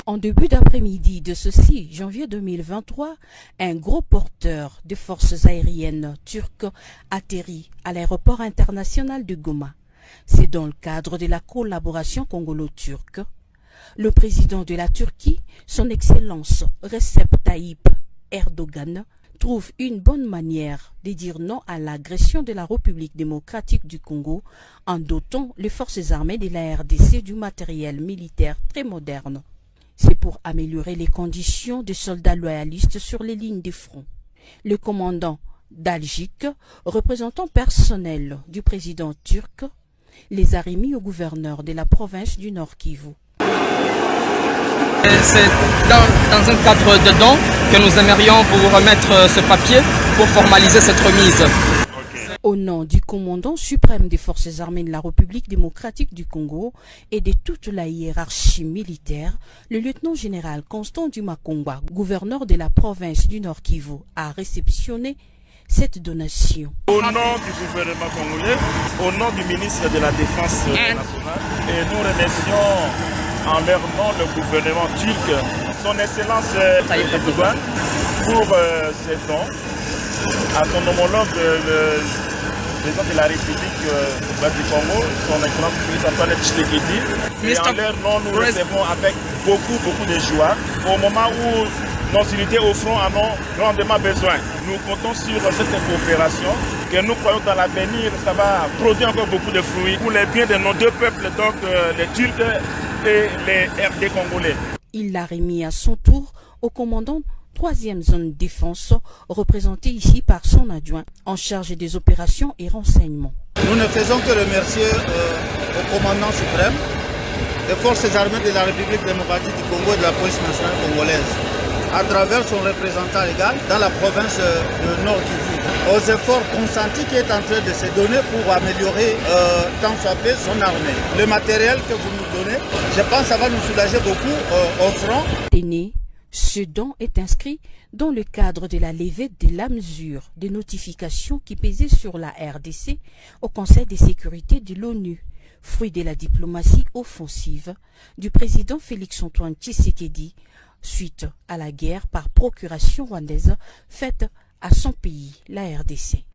En début d'après-midi de ce 6 janvier 2023, un gros porteur des forces aériennes turques atterrit à l'aéroport international de Goma. C'est dans le cadre de la collaboration congolo-turque. Le président de la Turquie, son Excellence Recep Tayyip Erdogan, trouve une bonne manière de dire non à l'agression de la République démocratique du Congo en dotant les forces armées de la RDC du matériel militaire très moderne. C'est pour améliorer les conditions des soldats loyalistes sur les lignes de front. Le commandant d'Algique, représentant personnel du président turc, les a remis au gouverneur de la province du Nord Kivu. C'est dans un cadre de don que nous aimerions vous remettre ce papier pour formaliser cette remise. Au nom du commandant suprême des forces armées de la République démocratique du Congo et de toute la hiérarchie militaire, le lieutenant-général Constant Dumakongwa, gouverneur de la province du Nord Kivu, a réceptionné cette donation. Au nom du gouvernement congolais, au nom du ministre de la Défense nationale, et nous remercions en leur nom le gouvernement turc, son Excellence Erdogan, pour ces dons, à son homologue le président de la République du Congo, son Excellence Antoine Tshisekedi. Et en leur nom, nous recevons avec beaucoup de joie au moment où nos unités au front en ont grandement besoin. Nous comptons sur cette coopération que nous croyons dans l'avenir, ça va produire encore beaucoup de fruits pour les biens de nos deux peuples, donc les Turcs et les RD congolais. Il l'a remis à son tour au commandant 3e zone défense, représenté ici par son adjoint en charge des opérations et renseignements. Nous ne faisons que remercier au commandant suprême des forces armées de la République démocratique du Congo et de la police nationale congolaise, à travers son représentant légal dans la province de Nord Kivu, aux efforts consentis qui est en train de se donner pour améliorer tant soit peu son armée. Le matériel que vous nous donnez, je pense que ça va nous soulager beaucoup au front. Ce don est inscrit dans le cadre de la levée de la mesure de notification qui pesait sur la RDC au Conseil de sécurité de l'ONU, fruit de la diplomatie offensive du président Félix-Antoine Tshisekedi suite à la guerre par procuration rwandaise faite à son pays, la RDC.